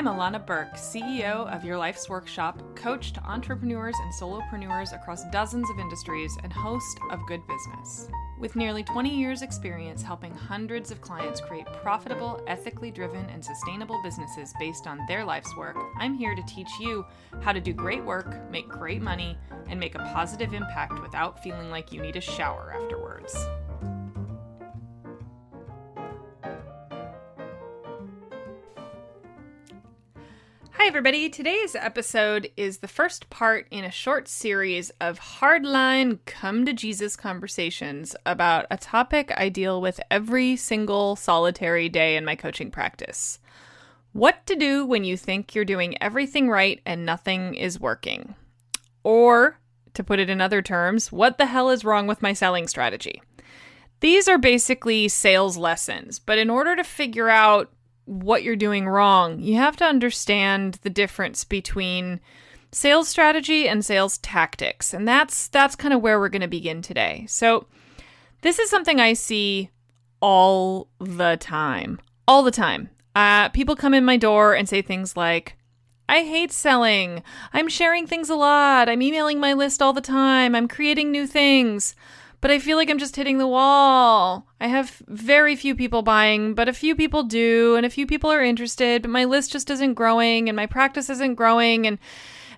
Illana Burk, CEO of Your Life's Workshop, coach to entrepreneurs and solopreneurs across dozens of industries, and host of Good Business. With nearly 20 years' experience helping hundreds of clients create profitable, ethically driven, and sustainable businesses based on their life's work, I'm here to teach you how to do great work, make great money, and make a positive impact without feeling like you need a shower afterwards. Hi everybody, today's episode is the first part in a short series of hardline come to Jesus conversations about a topic I deal with every single solitary day in my coaching practice. What to do when you think you're doing everything right and nothing is working. Or, to put it in other terms, what the hell is wrong with my selling strategy? These are basically sales lessons, but in order to figure out what you're doing wrong, you have to understand the difference between sales strategy and sales tactics. And that's kind of where we're going to begin today. So this is something I see all the time. People come in my door and say things like, I hate selling. I'm sharing things a lot. I'm emailing my list all the time. I'm creating new things. But I feel like I'm just hitting the wall. I have very few people buying, but a few people do, and a few people are interested, but my list just isn't growing, and my practice isn't growing, and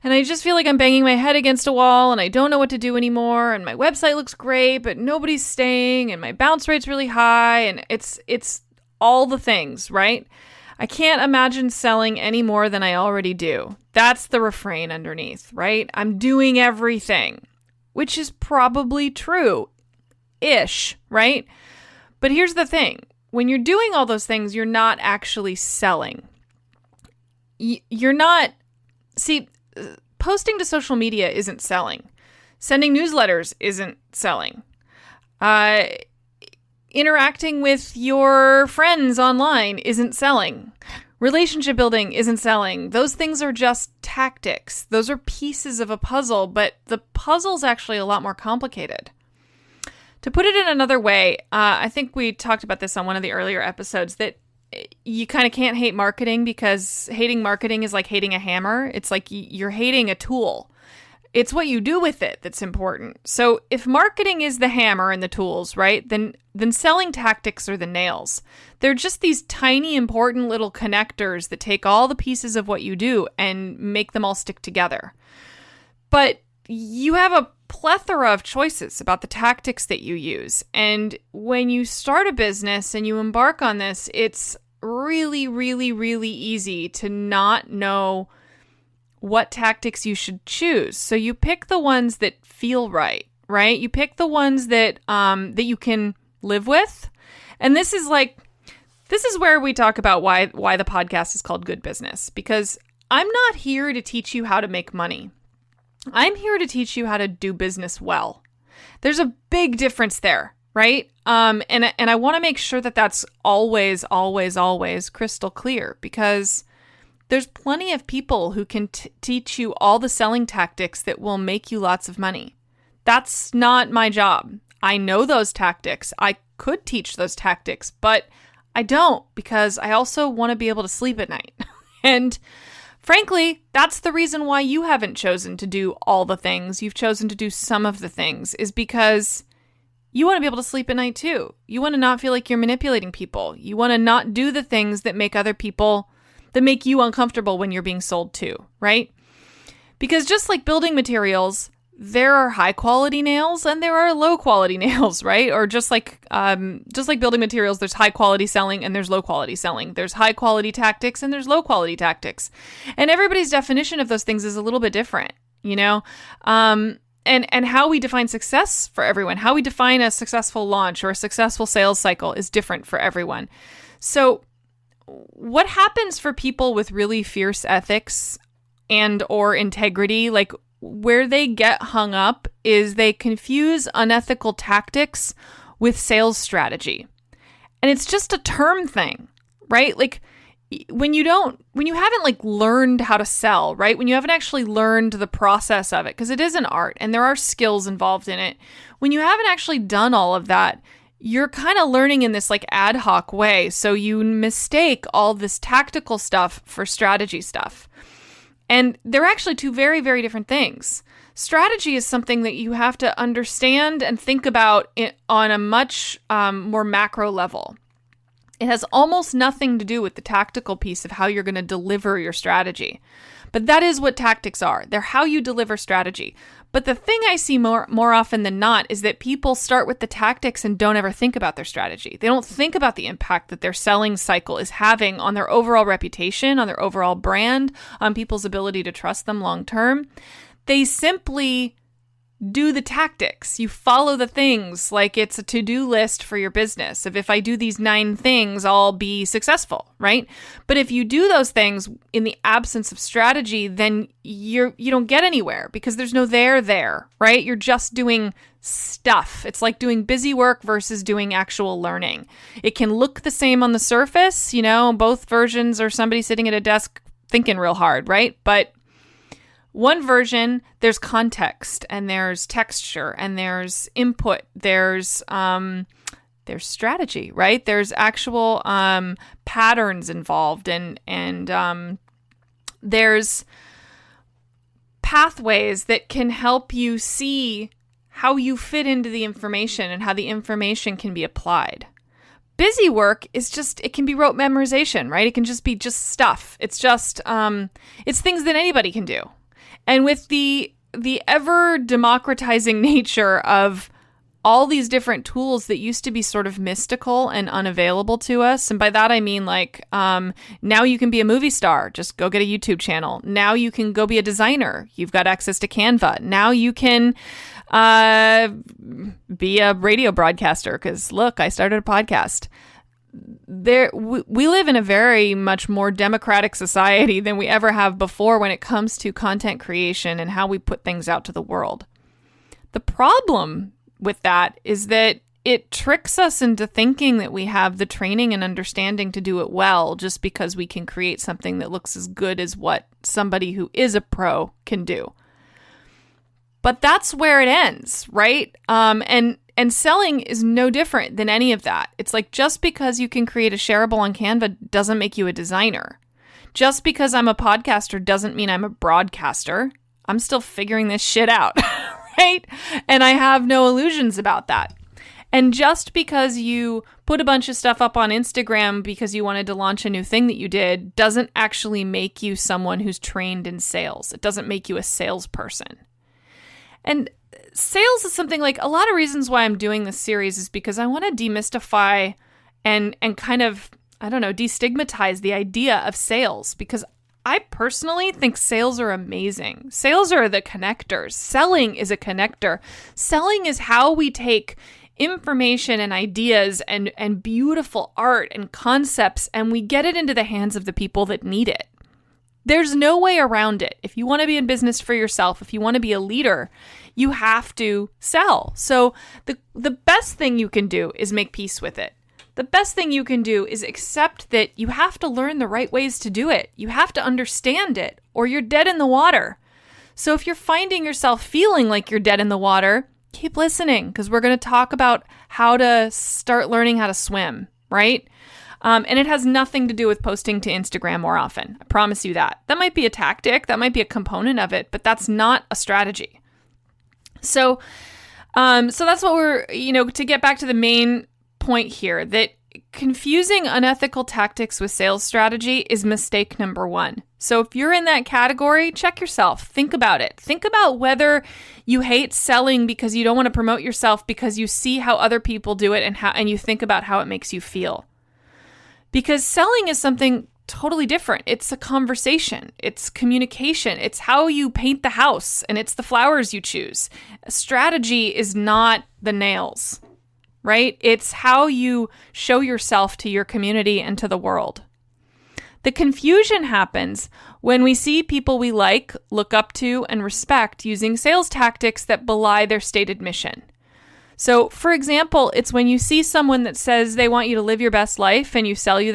I just feel like I'm banging my head against a wall, and I don't know what to do anymore, and my website looks great, but nobody's staying, and my bounce rate's really high, and it's all the things, right? I can't imagine selling any more than I already do. That's the refrain underneath, right? I'm doing everything. Which is probably true-ish, right? But here's the thing. When you're doing all those things, you're not actually selling. Posting to social media isn't selling. Sending newsletters isn't selling. Interacting with your friends online isn't selling. Relationship building isn't selling. Those things are just tactics. Those are pieces of a puzzle, but the puzzle's actually a lot more complicated. To put it in another way, I think we talked about this on one of the earlier episodes, that you kind of can't hate marketing because hating marketing is like hating a hammer. It's like you're hating a tool. It's what you do with it that's important. So if marketing is the hammer and the tools, right, then selling tactics are the nails. They're just these tiny, important little connectors that take all the pieces of what you do and make them all stick together. But you have a plethora of choices about the tactics that you use. And when you start a business and you embark on this, it's really, really, really easy to not know what tactics you should choose. So you pick the ones that feel right? You pick the ones that you can live with. And this is where we talk about why the podcast is called Good Business, because I'm not here to teach you how to make money. I'm here to teach you how to do business well. There's a big difference there, right? And I want to make sure that that's always, always, always crystal clear, because there's plenty of people who can teach you all the selling tactics that will make you lots of money. That's not my job. I know those tactics. I could teach those tactics, but I don't, because I also want to be able to sleep at night. And frankly, that's the reason why you haven't chosen to do all the things. You've chosen to do some of the things, is because you want to be able to sleep at night too. You want to not feel like you're manipulating people. You want to not do the things that make you uncomfortable when you're being sold to, right? Because just like building materials, there are high quality nails and there are low quality nails, right? Or just like building materials, there's high quality selling and there's low quality selling. There's high quality tactics and there's low quality tactics. And everybody's definition of those things is a little bit different, you know? And how we define success for everyone, how we define a successful launch or a successful sales cycle is different for everyone. So what happens for people with really fierce ethics and or integrity, like where they get hung up, is they confuse unethical tactics with sales strategy. And it's just a term thing, right? Like when you haven't like learned how to sell, right? When you haven't actually learned the process of it, because it is an art and there are skills involved in it. When you haven't actually done all of that, you're kind of learning in this like ad hoc way. So you mistake all this tactical stuff for strategy stuff. And they're actually two very, very different things. Strategy is something that you have to understand and think about on a much more macro level. It has almost nothing to do with the tactical piece of how you're going to deliver your strategy. But that is what tactics are. They're how you deliver strategy. But the thing I see more often than not is that people start with the tactics and don't ever think about their strategy. They don't think about the impact that their selling cycle is having on their overall reputation, on their overall brand, on people's ability to trust them long term. They simply do the tactics. You follow the things like it's a to-do list for your business. If I do these 9 things, I'll be successful, right? But if you do those things in the absence of strategy, then you don't get anywhere because there's no there, right? You're just doing stuff. It's like doing busy work versus doing actual learning. It can look the same on the surface, both versions are somebody sitting at a desk thinking real hard, right? But one version, there's context and there's texture and there's input, there's strategy, right? There's actual patterns involved and there's pathways that can help you see how you fit into the information and how the information can be applied. Busy work is it can be rote memorization, right? It can just be stuff. It's it's things that anybody can do. And with the ever democratizing nature of all these different tools that used to be sort of mystical and unavailable to us, and by that I mean like now you can be a movie star, just go get a YouTube channel. Now you can go be a designer. You've got access to Canva. Now you can be a radio broadcaster because look, I started a podcast. We live in a very much more democratic society than we ever have before when it comes to content creation and how we put things out to the world. The problem with that is that it tricks us into thinking that we have the training and understanding to do it well just because we can create something that looks as good as what somebody who is a pro can do. But that's where it ends, right? And selling is no different than any of that. It's like just because you can create a shareable on Canva doesn't make you a designer. Just because I'm a podcaster doesn't mean I'm a broadcaster. I'm still figuring this shit out, right? And I have no illusions about that. And just because you put a bunch of stuff up on Instagram because you wanted to launch a new thing that you did doesn't actually make you someone who's trained in sales. It doesn't make you a salesperson. And sales is something like a lot of reasons why I'm doing this series is because I want to demystify and kind of, destigmatize the idea of sales because I personally think sales are amazing. Sales are the connectors. Selling is a connector. Selling is how we take information and ideas and beautiful art and concepts and we get it into the hands of the people that need it. There's no way around it. If you want to be in business for yourself, if you want to be a leader, you have to sell. So the best thing you can do is make peace with it. The best thing you can do is accept that you have to learn the right ways to do it. You have to understand it or you're dead in the water. So if you're finding yourself feeling like you're dead in the water, keep listening because we're going to talk about how to start learning how to swim, right? And it has nothing to do with posting to Instagram more often. I promise you that. That might be a tactic. That might be a component of it, but that's not a strategy. So that's what we're, to get back to the main point here, that confusing unethical tactics with sales strategy is mistake number 1. So if you're in that category, check yourself. Think about it. Think about whether you hate selling because you don't want to promote yourself because you see how other people do it and you think about how it makes you feel. Because selling is something totally different. It's a conversation. It's communication. It's how you paint the house and it's the flowers you choose. Strategy is not the nails, right? It's how you show yourself to your community and to the world. The confusion happens when we see people we like, look up to, and respect using sales tactics that belie their stated mission. So, for example, it's when you see someone that says they want you to live your best life and they sell you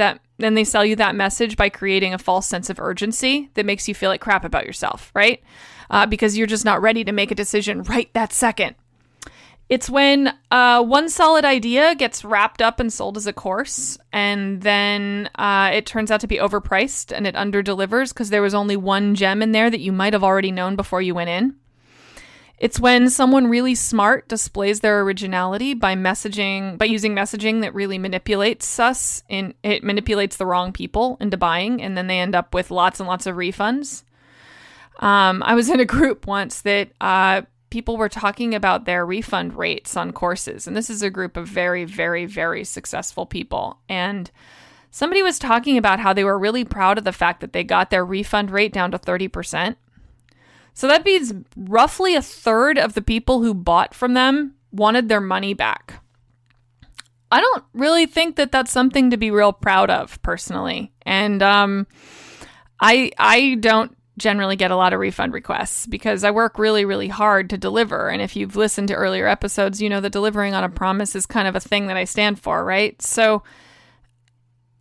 that message by creating a false sense of urgency that makes you feel like crap about yourself, right? Because you're just not ready to make a decision right that second. It's when one solid idea gets wrapped up and sold as a course, and then it turns out to be overpriced and it underdelivers because there was only one gem in there that you might have already known before you went in. It's when someone really smart displays their originality by using messaging that really manipulates us, and it manipulates the wrong people into buying, and then they end up with lots and lots of refunds. I was in a group once that people were talking about their refund rates on courses, and this is a group of very, very, very successful people. And somebody was talking about how they were really proud of the fact that they got their refund rate down to 30%. So that means roughly a third of the people who bought from them wanted their money back. I don't really think that that's something to be real proud of personally. And I don't generally get a lot of refund requests because I work really, really hard to deliver. And if you've listened to earlier episodes, you know that delivering on a promise is kind of a thing that I stand for, right? So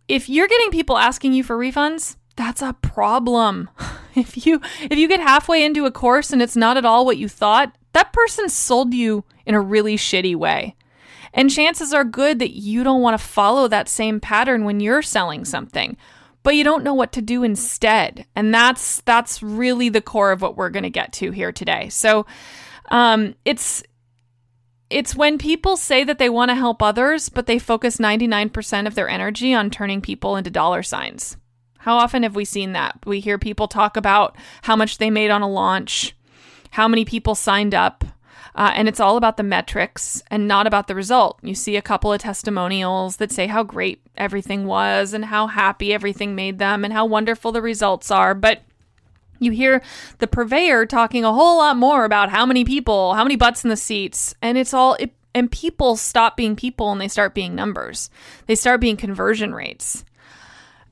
if you're getting people asking you for refunds, that's a problem. If you get halfway into a course and it's not at all what you thought, that person sold you in a really shitty way. And chances are good that you don't want to follow that same pattern when you're selling something, but you don't know what to do instead. And that's really the core of what we're going to get to here today. So it's when people say that they want to help others, but they focus 99% of their energy on turning people into dollar signs. How often have we seen that? We hear people talk about how much they made on a launch, how many people signed up, and it's all about the metrics and not about the result. You see a couple of testimonials that say how great everything was and how happy everything made them and how wonderful the results are, but you hear the purveyor talking a whole lot more about how many people, how many butts in the seats, and and people stop being people and they start being numbers. They start being conversion rates.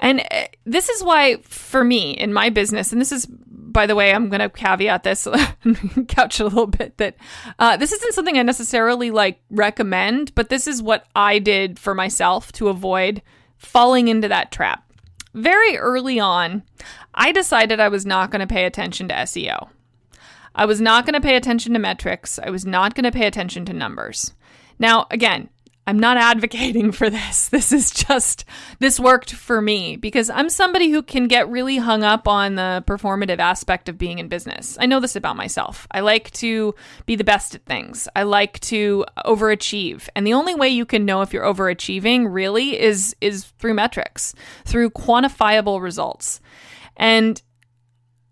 And this is why, for me, in my business, and this is, by the way, I'm going to caveat this, couch it a little bit, that this isn't something I necessarily recommend, but this is what I did for myself to avoid falling into that trap. Very early on, I decided I was not going to pay attention to SEO. I was not going to pay attention to metrics. I was not going to pay attention to numbers. Now, again, I'm not advocating for this. This worked for me because I'm somebody who can get really hung up on the performative aspect of being in business. I know this about myself. I like to be the best at things. I like to overachieve. And the only way you can know if you're overachieving really is through metrics, through quantifiable results. And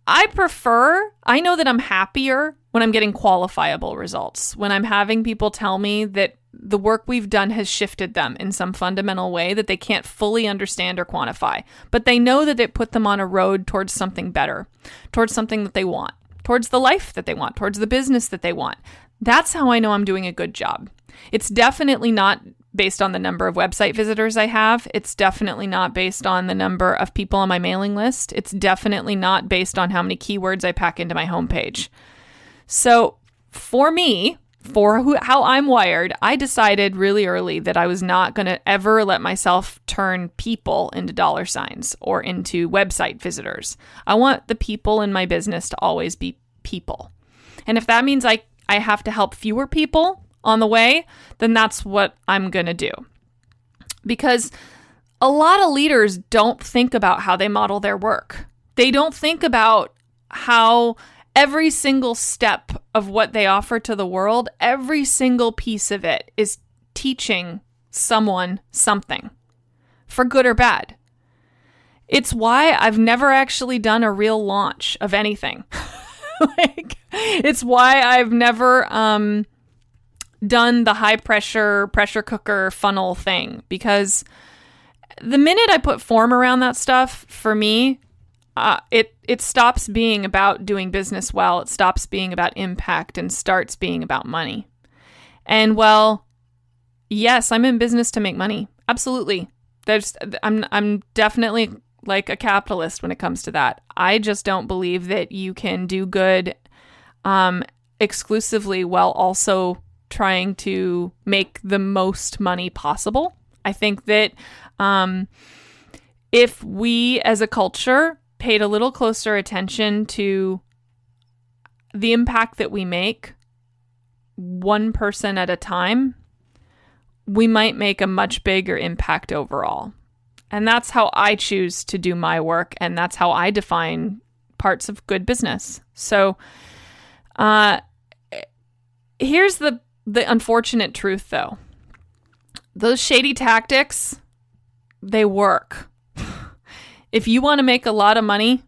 I know that I'm happier when I'm getting qualifiable results, when I'm having people tell me that the work we've done has shifted them in some fundamental way that they can't fully understand or quantify, but they know that it put them on a road towards something better, towards something that they want, towards the life that they want, towards the business that they want. That's how I know I'm doing a good job. It's definitely not based on the number of website visitors I have. It's definitely not based on the number of people on my mailing list. It's definitely not based on how many keywords I pack into my homepage. So for me, how I'm wired, I decided really early that I was not going to ever let myself turn people into dollar signs or into website visitors. I want the people in my business to always be people. And if that means I have to help fewer people on the way, then that's what I'm going to do. Because a lot of leaders don't think about how they model their work. They don't think about how every single step of what they offer to the world, every single piece of it is teaching someone something, for good or bad. It's why I've never actually done a real launch of anything. It's why I've never done the high pressure cooker funnel thing, because the minute I put form around that stuff, for me, it stops being about doing business well. It stops being about impact and starts being about money. And well, yes, I'm in business to make money. Absolutely. I'm definitely like a capitalist when it comes to that. I just don't believe that you can do good exclusively while also trying to make the most money possible. I think that if we as a culture paid a little closer attention to the impact that we make, one person at a time, we might make a much bigger impact overall. And that's how I choose to do my work. And that's how I define parts of good business. So here's the unfortunate truth, though. Those shady tactics, they work. If you want to make a lot of money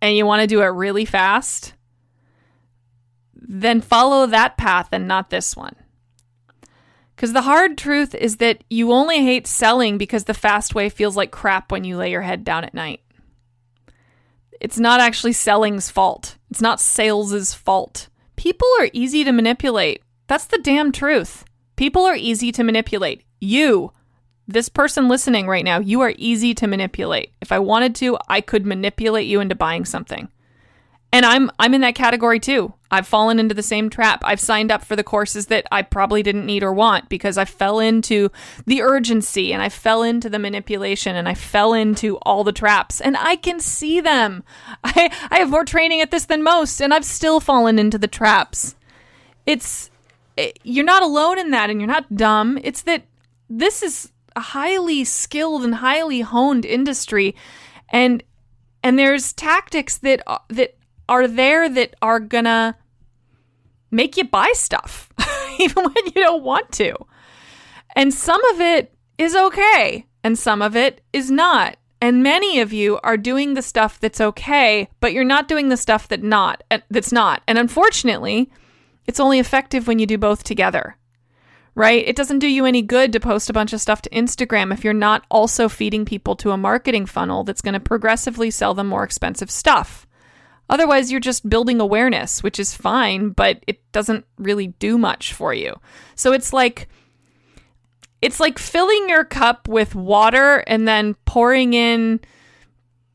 and you want to do it really fast, then follow that path and not this one. Because the hard truth is that you only hate selling because the fast way feels like crap when you lay your head down at night. It's not actually selling's fault. It's not sales's fault. People are easy to manipulate. That's the damn truth. People are easy to manipulate. You, this person listening right now, you are easy to manipulate. If I wanted to, I could manipulate you into buying something. And I'm in that category too. I've fallen into the same trap. I've signed up for the courses that I probably didn't need or want because I fell into the urgency and I fell into the manipulation and I fell into all the traps, and I can see them. I have more training at this than most, and I've still fallen into the traps. You're not alone in that, and you're not dumb. It's that this is a highly skilled and highly honed industry, and there's tactics that are there that are gonna make you buy stuff, even when you don't want to. And some of it is okay, and some of it is not. And many of you are doing the stuff that's okay, but you're not doing the stuff that's not. And unfortunately, it's only effective when you do both together, right? It doesn't do you any good to post a bunch of stuff to Instagram if you're not also feeding people to a marketing funnel that's going to progressively sell them more expensive stuff. Otherwise, you're just building awareness, which is fine, but it doesn't really do much for you. So it's like filling your cup with water and then pouring in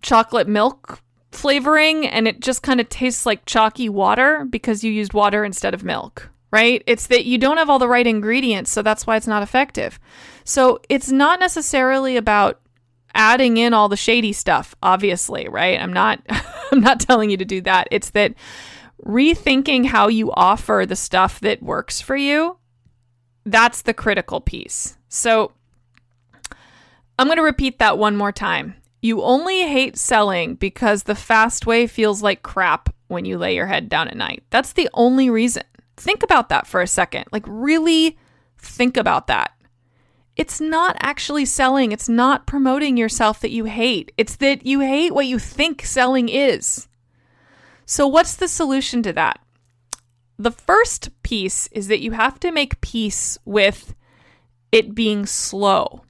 chocolate milk flavoring, and it just kind of tastes like chalky water because you used water instead of milk, right? It's that you don't have all the right ingredients, so that's why it's not effective. So it's not necessarily about adding in all the shady stuff, obviously, right? I'm not telling you to do that. It's that rethinking how you offer the stuff that works for you, that's the critical piece. So I'm going to repeat that one more time. You only hate selling because the fast way feels like crap when you lay your head down at night. That's the only reason. Think about that for a second. Like, really think about that. It's not actually selling. It's not promoting yourself that you hate. It's that you hate what you think selling is. So what's the solution to that? The first piece is that you have to make peace with it being slow.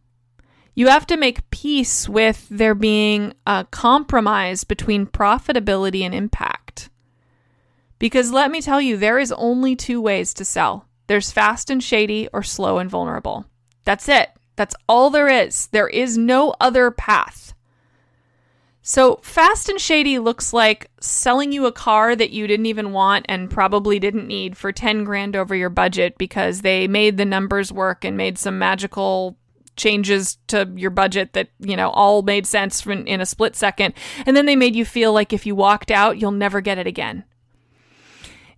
You have to make peace with there being a compromise between profitability and impact. Because let me tell you, there is only two ways to sell. There's fast and shady or slow and vulnerable. That's it. That's all there is. There is no other path. So fast and shady looks like selling you a car that you didn't even want and probably didn't need for 10 grand over your budget because they made the numbers work and made some magical changes to your budget that, all made sense in a split second. And then they made you feel like if you walked out, you'll never get it again.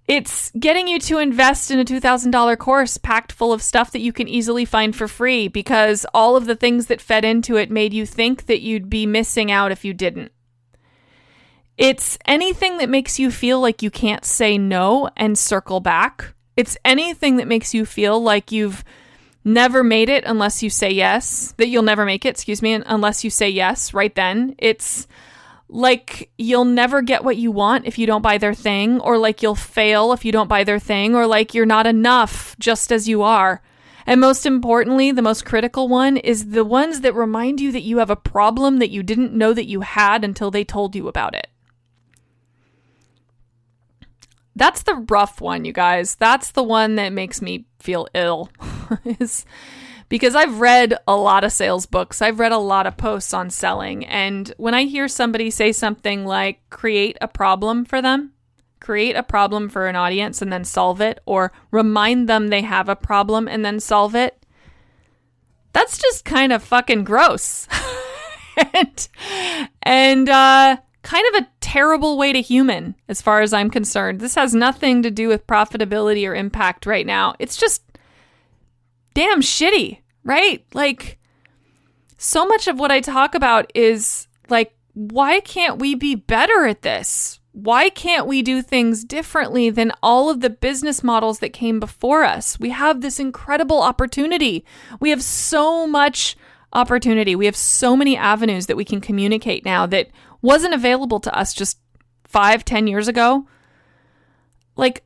It's getting you to invest in a $2,000 course packed full of stuff that you can easily find for free because all of the things that fed into it made you think that you'd be missing out if you didn't. It's anything that makes you feel like you can't say no and circle back. It's anything that makes you feel like you've never made it unless you say yes, that you'll never make it, unless you say yes right then. It's like you'll never get what you want if you don't buy their thing, or like you'll fail if you don't buy their thing, or like you're not enough just as you are. And most importantly, the most critical one is the ones that remind you that you have a problem that you didn't know that you had until they told you about it. That's the rough one, you guys. That's the one that makes me feel ill. is because I've read a lot of sales books. I've read a lot of posts on selling. And when I hear somebody say something like create a problem for them, create a problem for an audience and then solve it, or remind them they have a problem and then solve it, that's just kind of fucking gross. and kind of a terrible way to human as far as I'm concerned. This has nothing to do with profitability or impact right now. It's just damn shitty, right? Like, so much of what I talk about is like, why can't we be better at this? Why can't we do things differently than all of the business models that came before us? We have this incredible opportunity. We have so much opportunity. We have so many avenues that we can communicate now that wasn't available to us just 5-10 years ago. Like,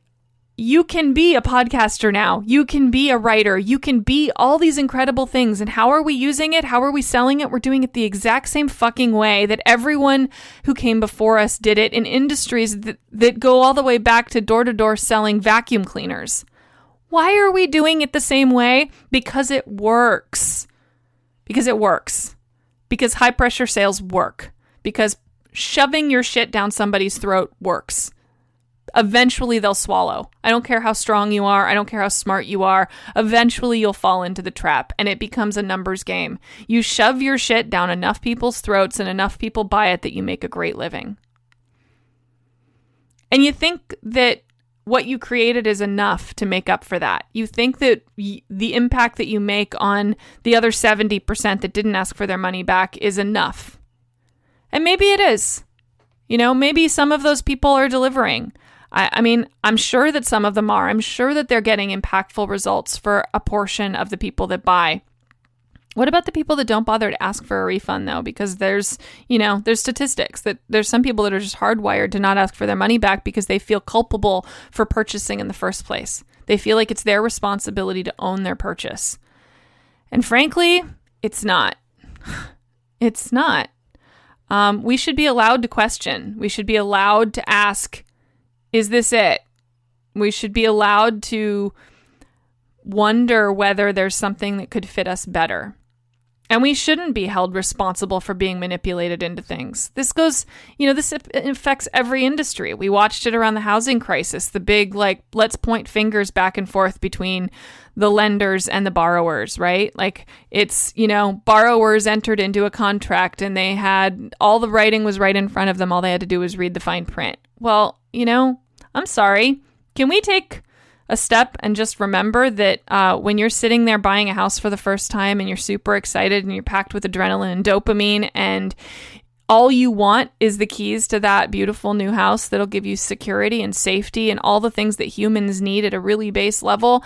you can be a podcaster now. You can be a writer. You can be all these incredible things. And how are we using it? How are we selling it? We're doing it the exact same fucking way that everyone who came before us did it in industries that go all the way back to door-to-door selling vacuum cleaners. Why are we doing it the same way? Because it works. Because it works. Because high-pressure sales work. Because shoving your shit down somebody's throat works. Eventually they'll swallow. I don't care how strong you are. I don't care how smart you are. Eventually you'll fall into the trap and it becomes a numbers game. You shove your shit down enough people's throats and enough people buy it that you make a great living. And you think that what you created is enough to make up for that. You think that the impact that you make on the other 70% that didn't ask for their money back is enough. And maybe it is. You know, maybe some of those people are delivering. I mean, I'm sure that some of them are. I'm sure that they're getting impactful results for a portion of the people that buy. What about the people that don't bother to ask for a refund, though? Because there's statistics that there's some people that are just hardwired to not ask for their money back because they feel culpable for purchasing in the first place. They feel like it's their responsibility to own their purchase. And frankly, it's not. It's not. We should be allowed to question. We should be allowed to ask, is this it? We should be allowed to wonder whether there's something that could fit us better. And we shouldn't be held responsible for being manipulated into things. This goes, this affects every industry. We watched it around the housing crisis, the big, let's point fingers back and forth between the lenders and the borrowers, right? Like, it's, borrowers entered into a contract and they had, all the writing was right in front of them. All they had to do was read the fine print. Well, I'm sorry. Can we take a step and just remember that when you're sitting there buying a house for the first time and you're super excited and you're packed with adrenaline and dopamine and all you want is the keys to that beautiful new house that'll give you security and safety and all the things that humans need at a really base level,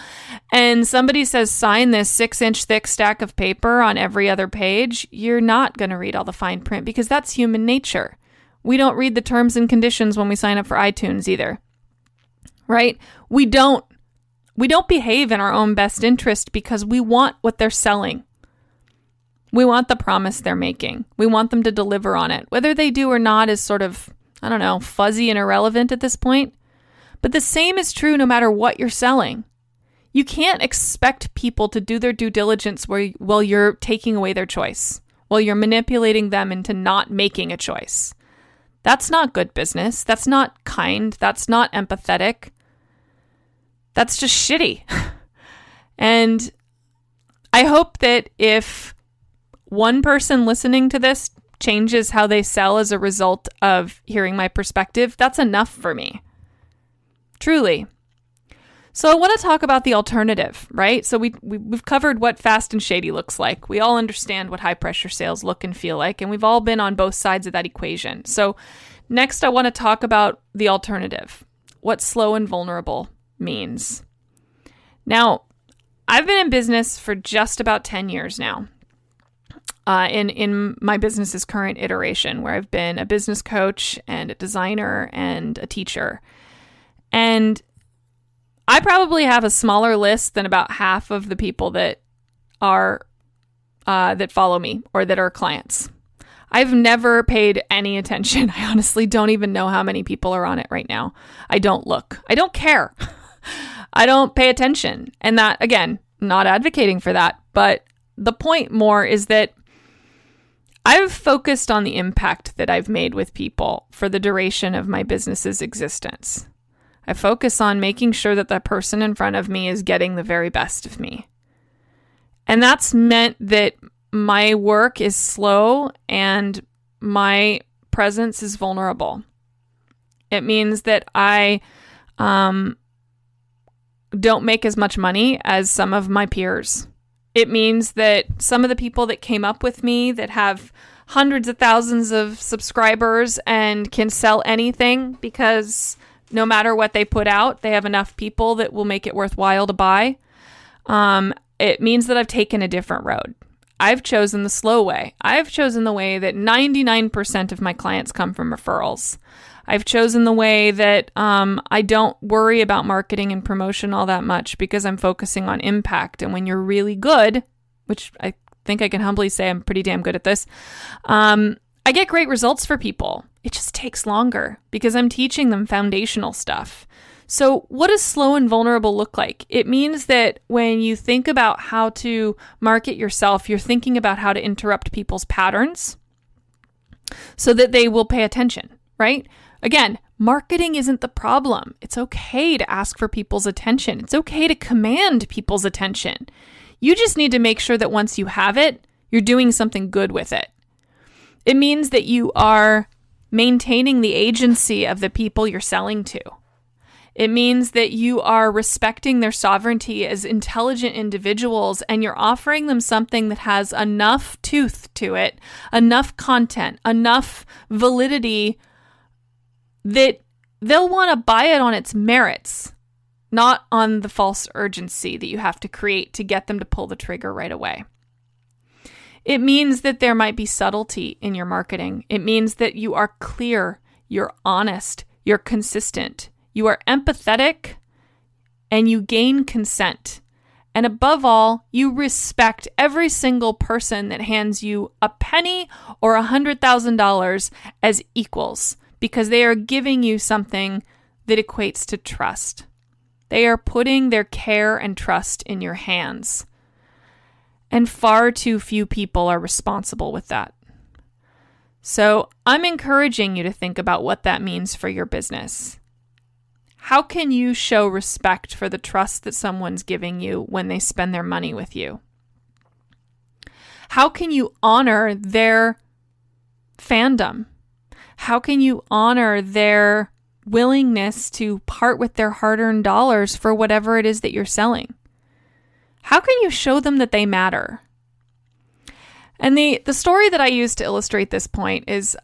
and somebody says sign this 6-inch thick stack of paper on every other page, you're not going to read all the fine print because that's human nature. We don't read the terms and conditions when we sign up for iTunes either. Right? We don't behave in our own best interest because we want what they're selling. We want the promise they're making. We want them to deliver on it. Whether they do or not is sort of, fuzzy and irrelevant at this point. But the same is true no matter what you're selling. You can't expect people to do their due diligence while you're taking away their choice, while you're manipulating them into not making a choice. That's not good business. That's not kind. That's not empathetic. That's just shitty. And I hope that if one person listening to this changes how they sell as a result of hearing my perspective, that's enough for me. Truly. So I want to talk about the alternative, right? So we've covered what fast and shady looks like. We all understand what high pressure sales look and feel like, and we've all been on both sides of that equation. So next I want to talk about the alternative, what slow and vulnerable means. Now, I've been in business for just about 10 years now. In my business's current iteration, where I've been a business coach and a designer and a teacher. And I probably have a smaller list than about half of the people that are that follow me or that are clients. I've never paid any attention. I honestly don't even know how many people are on it right now. I don't look. I don't care. I don't pay attention. And that, again, not advocating for that, but the point more is that I've focused on the impact that I've made with people for the duration of my business's existence. I focus on making sure that the person in front of me is getting the very best of me. And that's meant that my work is slow and my presence is vulnerable. It means that I don't make as much money as some of my peers. It means that some of the people that came up with me that have hundreds of thousands of subscribers and can sell anything because no matter what they put out, they have enough people that will make it worthwhile to buy. It means that I've taken a different road. I've chosen the slow way. I've chosen the way that 99% of my clients come from referrals. I've chosen the way that I don't worry about marketing and promotion all that much because I'm focusing on impact. And when you're really good, which I think I can humbly say I'm pretty damn good at this, I get great results for people. It just takes longer because I'm teaching them foundational stuff. So what does slow and vulnerable look like? It means that when you think about how to market yourself, you're thinking about how to interrupt people's patterns so that they will pay attention, right? Again, marketing isn't the problem. It's okay to ask for people's attention. It's okay to command people's attention. You just need to make sure that once you have it, you're doing something good with it. It means that you are maintaining the agency of the people you're selling to. It means that you are respecting their sovereignty as intelligent individuals and you're offering them something that has enough tooth to it, enough content, enough validity that they'll want to buy it on its merits, not on the false urgency that you have to create to get them to pull the trigger right away. It means that there might be subtlety in your marketing. It means that you are clear, you're honest, you're consistent, you are empathetic, and you gain consent. And above all, you respect every single person that hands you a penny or $100,000 as equals, because they are giving you something that equates to trust. They are putting their care and trust in your hands. And far too few people are responsible with that. So I'm encouraging you to think about what that means for your business. How can you show respect for the trust that someone's giving you when they spend their money with you? How can you honor their fandom? How can you honor their willingness to part with their hard-earned dollars for whatever it is that you're selling? How can you show them that they matter? And the story that I use to illustrate this point is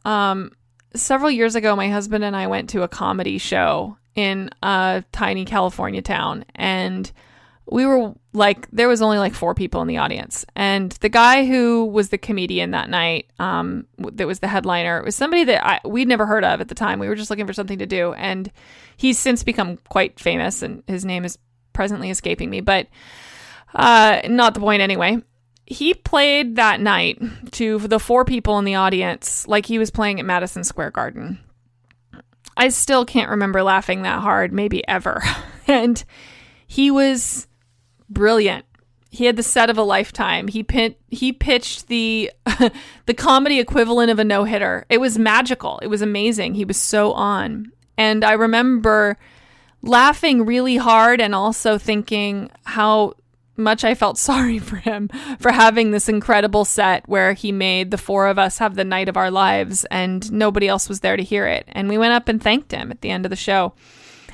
several years ago, my husband and I went to a comedy show in a tiny California town. And we were there was only 4 people in the audience. And the guy who was the comedian that night, that was the headliner, was somebody that we'd never heard of at the time. We were just looking for something to do. And he's since become quite famous, and his name is presently escaping me, but not the point anyway. He played that night to the 4 people in the audience like he was playing at Madison Square Garden. I still can't remember laughing that hard, maybe ever. And he was brilliant. He had the set of a lifetime. He pitched the the comedy equivalent of a no-hitter. It was magical. It was amazing. He was so on. And I remember laughing really hard and also thinking how much I felt sorry for him for having this incredible set where he made the 4 of us have the night of our lives and nobody else was there to hear it. And we went up and thanked him at the end of the show.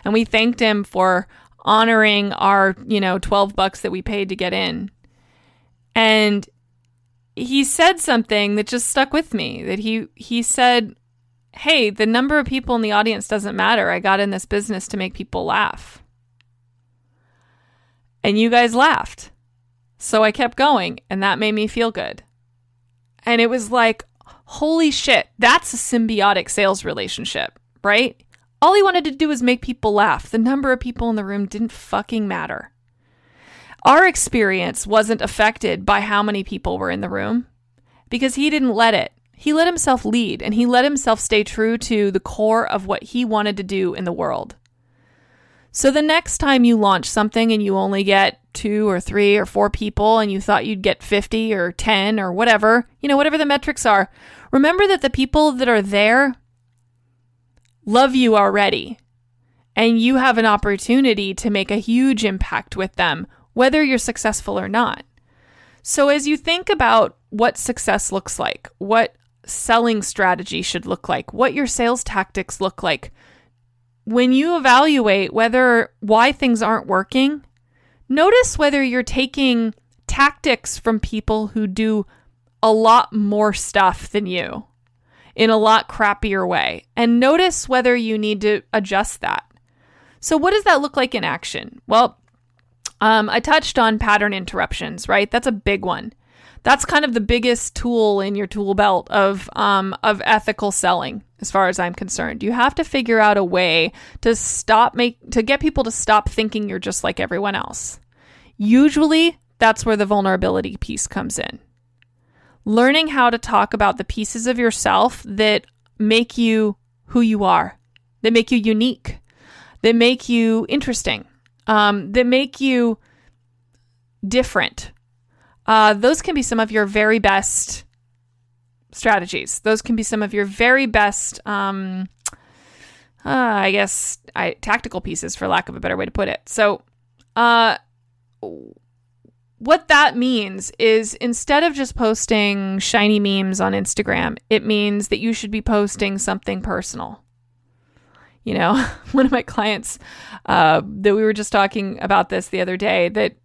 And we thanked him for honoring our, $12 that we paid to get in. And he said something that just stuck with me, that he said, "Hey, the number of people in the audience doesn't matter. I got in this business to make people laugh. And you guys laughed. So I kept going, and that made me feel good." And it was like, holy shit, that's a symbiotic sales relationship, right? All he wanted to do was make people laugh. The number of people in the room didn't fucking matter. Our experience wasn't affected by how many people were in the room because he didn't let it. He let himself lead, and he let himself stay true to the core of what he wanted to do in the world. So the next time you launch something and you only get 2 or 3 or 4 people and you thought you'd get 50 or 10 or whatever, whatever the metrics are, remember that the people that are there love you already. And you have an opportunity to make a huge impact with them, whether you're successful or not. So as you think about what success looks like, what selling strategy should look like, what your sales tactics look like. When you evaluate why things aren't working, notice whether you're taking tactics from people who do a lot more stuff than you in a lot crappier way, and notice whether you need to adjust that. So what does that look like in action? Well, I touched on pattern interruptions, right? That's a big one. That's kind of the biggest tool in your tool belt of ethical selling, as far as I'm concerned. You have to figure out a way to get people to stop thinking you're just like everyone else. Usually, that's where the vulnerability piece comes in. Learning how to talk about the pieces of yourself that make you who you are, that make you unique, that make you interesting, that make you different. Those can be some of your very best strategies. Those can be some of your very best, tactical pieces, for lack of a better way to put it. So, what that means is, instead of just posting shiny memes on Instagram, it means that you should be posting something personal. You know, one of my clients that we were just talking about this the other day, that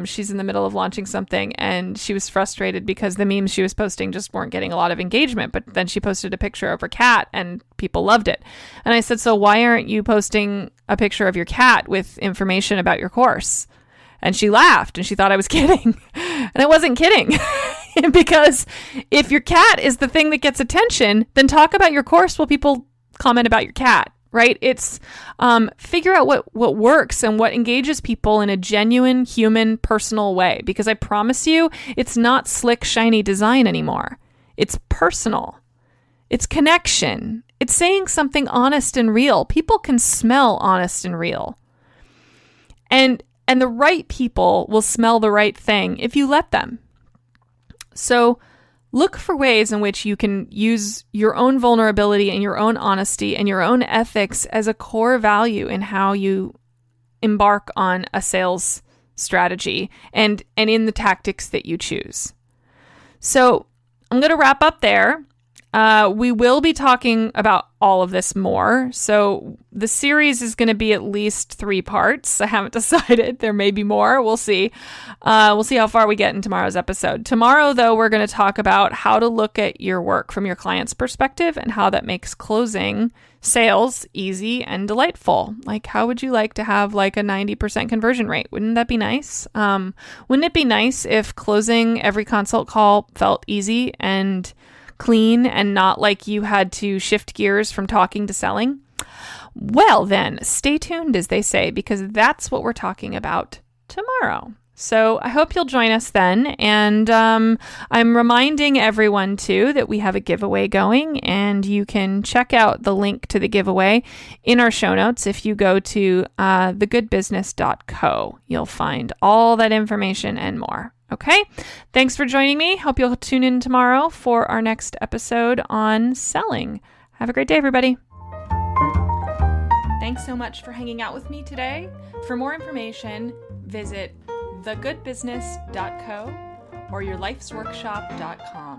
she's in the middle of launching something, and she was frustrated because the memes she was posting just weren't getting a lot of engagement. But then she posted a picture of her cat and people loved it. And I said, so why aren't you posting a picture of your cat with information about your course? And she laughed and she thought I was kidding. And I wasn't kidding. Because if your cat is the thing that gets attention, then talk about your course while people comment about your cat. Right? It's figure out what works and what engages people in a genuine, human, personal way. Because I promise you, it's not slick, shiny design anymore. It's personal. It's connection. It's saying something honest and real. People can smell honest and real. And the right people will smell the right thing if you let them. So look for ways in which you can use your own vulnerability and your own honesty and your own ethics as a core value in how you embark on a sales strategy and in the tactics that you choose. So I'm going to wrap up there. We will be talking about all of this more. So the series is going to be at least 3 parts. I haven't decided. There may be more. We'll see. We'll see how far we get in tomorrow's episode. Tomorrow, though, we're going to talk about how to look at your work from your client's perspective and how that makes closing sales easy and delightful. Like, how would you like to have like a 90% conversion rate? Wouldn't that be nice? Wouldn't it be nice if closing every consult call felt easy and clean and not like you had to shift gears from talking to selling? Well, then stay tuned, as they say, because that's what we're talking about tomorrow. So I hope you'll join us then. And I'm reminding everyone, too, that we have a giveaway going, and you can check out the link to the giveaway in our show notes. If you go to thegoodbusiness.co, you'll find all that information and more. Okay, thanks for joining me. Hope you'll tune in tomorrow for our next episode on selling. Have a great day, everybody. Thanks so much for hanging out with me today. For more information, visit thegoodbusiness.co or yourlifesworkshop.com.